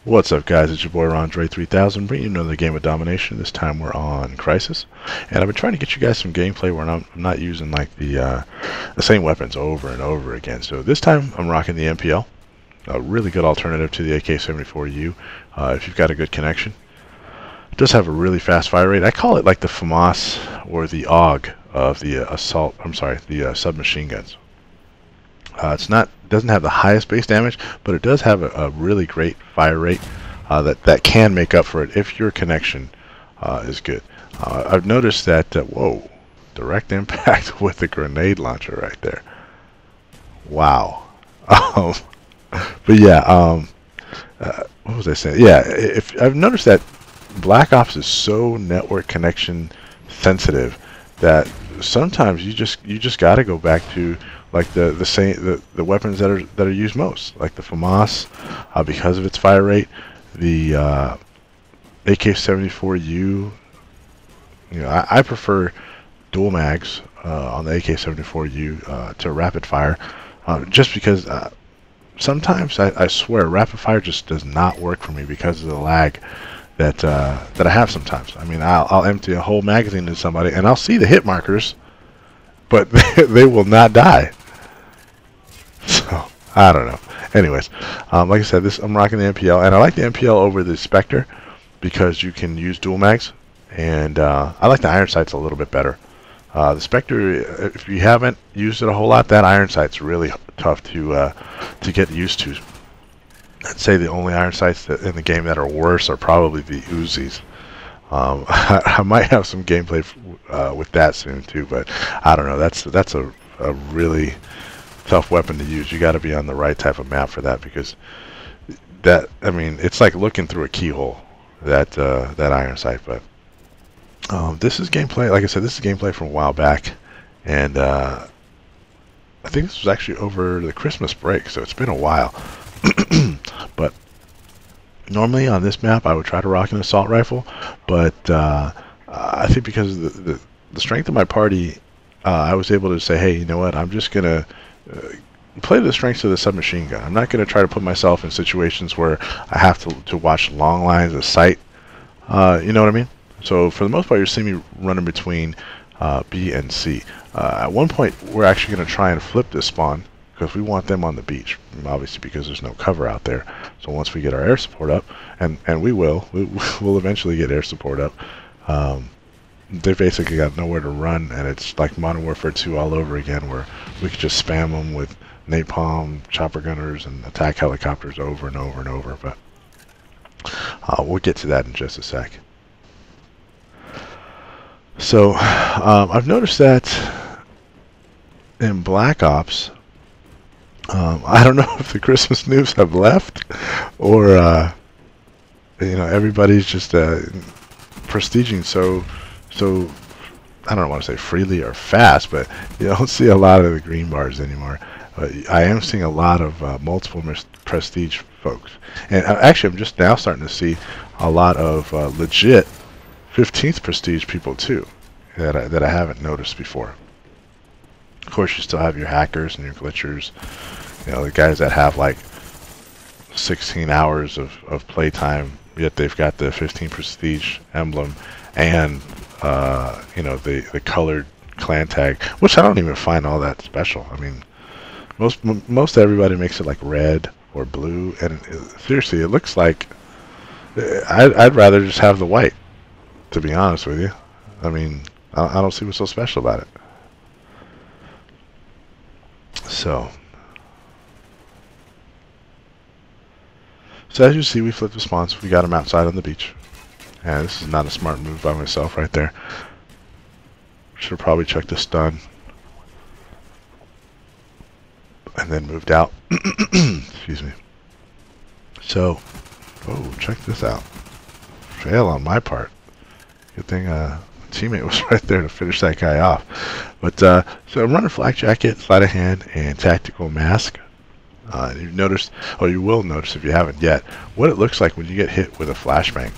What's up, guys? It's your boy Rondre 3000, bringing you another game of Domination. This time we're on Crisis, and I've been trying to get you guys some gameplay where I'm not using like the same weapons over and over again. So this time I'm rocking the MPL, a really good alternative to the AK-74U if you've got a good connection. It does have a really fast fire rate. I call it like the FAMAS or the AUG of the submachine guns. Doesn't have the highest base damage, but it does have a really great fire rate that can make up for it if your connection is good. I've noticed that whoa, direct impact with the grenade launcher right there. Wow. But yeah, what was I saying? Yeah, if I've noticed that Black Ops is so network connection sensitive that sometimes you just got to go back to like the weapons that are used most, like the FAMAS, because of its fire rate, the AK-74U. You know, I prefer dual mags on the AK-74U to rapid fire, just because sometimes I swear rapid fire just does not work for me because of the lag that I have sometimes. I mean, I'll empty a whole magazine into somebody and I'll see the hit markers, but they will not die. So I don't know. Anyways, like I said, I'm rocking the MPL, and I like the MPL over the Spectre because you can use dual mags, and I like the iron sights a little bit better. The Spectre, if you haven't used it a whole lot, that iron sight's really tough to get used to. I'd say the only iron sights in the game that are worse are probably the Uzis. I might have some gameplay with that soon too, but I don't know. That's a really tough weapon to use. You got to be on the right type of map for that, because I mean, it's like looking through a keyhole, that iron sight. But this is gameplay. Like I said, this is gameplay from a while back, and I think this was actually over the Christmas break, so it's been a while. But normally on this map I would try to rock an assault rifle, but I think because of the strength of my party, I was able to say, hey, you know what, I'm just gonna play to the strengths of the submachine gun. I'm not gonna try to put myself in situations where I have to watch long lines of sight. You know what I mean? So for the most part, you're seeing me running between B and C. At one point we're actually going to try and flip this spawn, because we want them on the beach, obviously, because there's no cover out there. So once we get our air support up, and we'll eventually get air support up, they basically got nowhere to run, and it's like Modern Warfare 2 all over again, where we could just spam them with napalm, chopper gunners, and attack helicopters over and over and over. But we'll get to that in just a sec. So I've noticed that in Black Ops, I don't know if the Christmas noobs have left, or you know, everybody's just prestiging so I don't want to say freely or fast, but you don't see a lot of the green bars anymore. I am seeing a lot of multiple prestige folks, and actually I'm just now starting to see a lot of legit 15th prestige people too, that I haven't noticed before. Of course, you still have your hackers and your glitchers, you know, the guys that have like 16 hours of playtime, yet they've got the 15 prestige emblem and you know, the colored clan tag, which I don't even find all that special. I mean, most everybody makes it like red or blue, and seriously, it looks like I'd rather just have the white, to be honest with you. I mean, I don't see what's so special about it. So as you see, we flipped the spawns. We got them outside on the beach. And this is not a smart move by myself right there. Should have probably checked the stun. And then moved out. Excuse me. So, oh, check this out. Fail on my part. Good thing a teammate was right there to finish that guy off. But, so I'm running flak jacket, sleight of hand, and tactical mask. You've noticed, or you will notice if you haven't yet, what it looks like when you get hit with a flashbang.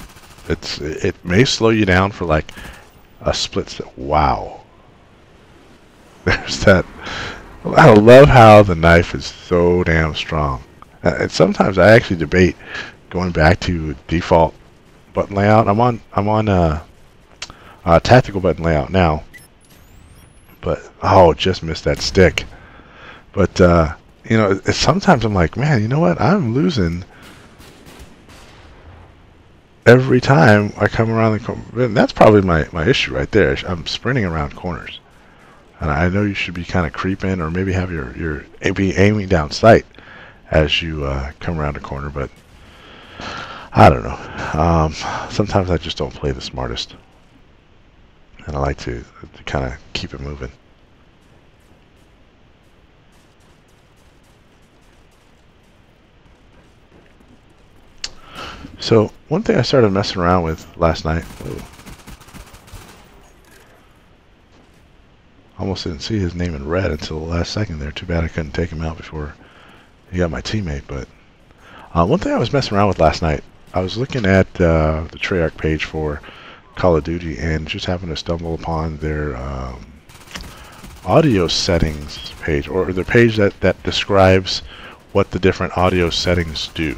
It may slow you down for like a split second. Wow. There's that. I love how the knife is so damn strong. And sometimes I actually debate going back to default button layout. I'm on tactical button layout now, but oh, just missed that stick. But you know, sometimes I'm like, man, you know what? I'm losing every time I come around the corner. That's probably my issue right there. I'm sprinting around corners, and I know you should be kind of creeping, or maybe have your be aiming down sight as you come around a corner. But I don't know. Sometimes I just don't play the smartest, and I like to kind of keep it moving. So one thing I started messing around with last night. Whoa, almost didn't see his name in red until the last second there. Too bad I couldn't take him out before he got my teammate. But one thing I was messing around with last night, I was looking at the Treyarch page for Call of Duty and just happened to stumble upon their audio settings page, or the page that describes what the different audio settings do.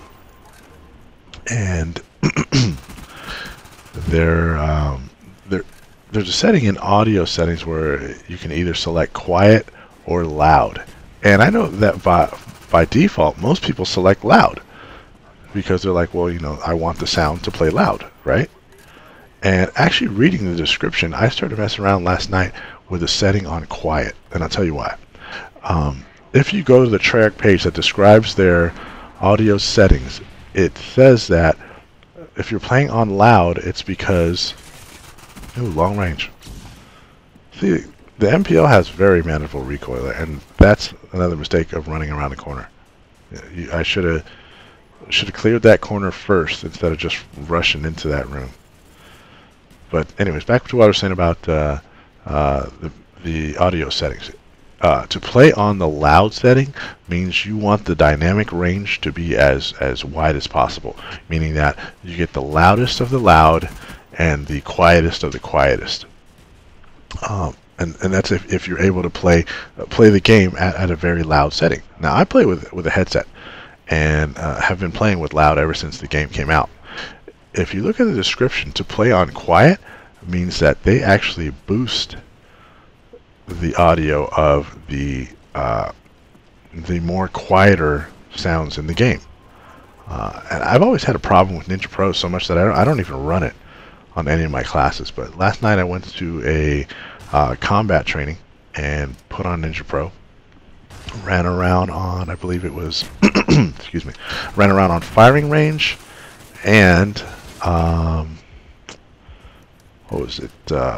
And there's a setting in audio settings where you can either select quiet or loud. And I know that by default, most people select loud because they're like, well, you know, I want the sound to play loud, right? And actually reading the description, I started messing around last night with a setting on quiet, and I'll tell you why. If you go to the Treyarch page that describes their audio settings, it says that if you're playing on loud, it's because... Ooh, long range. See, the MPL has very manageable recoil, and that's another mistake of running around the corner. I should have cleared that corner first instead of just rushing into that room. But anyways, back to what I was saying about the audio settings. To play on the loud setting means you want the dynamic range to be as wide as possible, meaning that you get the loudest of the loud and the quietest of the quietest. And that's if you're able to play the game at a very loud setting. Now I play with a headset and have been playing with loud ever since the game came out. If you look at the description, to play on quiet means that they actually boost the audio of the more quieter sounds in the game. And I've always had a problem with Ninja Pro so much that I don't even run it on any of my classes. But last night I went to a combat training and put on Ninja Pro. Ran around on, I believe it was, excuse me, ran around on firing range and what was it?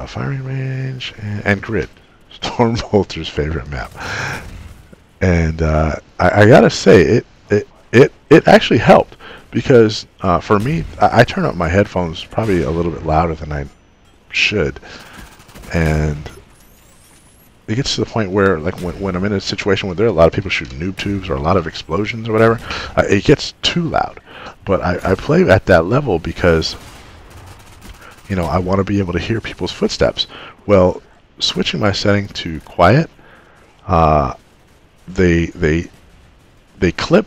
Firing range and grid. Stormbolter's favorite map. And I gotta say, it actually helped because for me, I turn up my headphones probably a little bit louder than I should, and it gets to the point where, like, when I'm in a situation where there are a lot of people shooting noob tubes or a lot of explosions or whatever, it gets too loud. But I play at that level because, you know, I want to be able to hear people's footsteps. Well, switching my setting to quiet, they clip,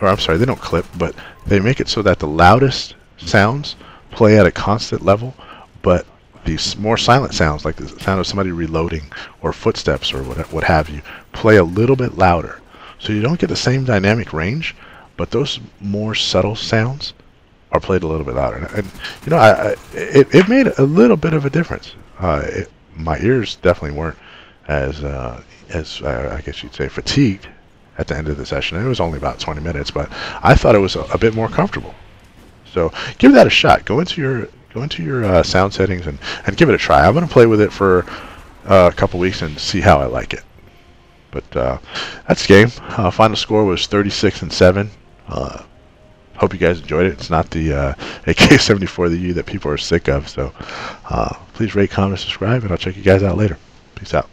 or I'm sorry, they don't clip, but they make it so that the loudest sounds play at a constant level, but these more silent sounds, like the sound of somebody reloading or footsteps or what have you, play a little bit louder. So you don't get the same dynamic range, but those more subtle sounds are played a little bit louder. And you know, it made a little bit of a difference. My ears definitely weren't as I guess you'd say fatigued at the end of the session. It was only about 20 minutes, but I thought it was a bit more comfortable. So give that a shot. Go into your sound settings and give it a try. I'm going to play with it for a couple weeks and see how I like it. But that's the game. Final score was 36-7. Hope you guys enjoyed it. It's not the AK-74 the U that people are sick of. So please rate, comment, subscribe, and I'll check you guys out later. Peace out.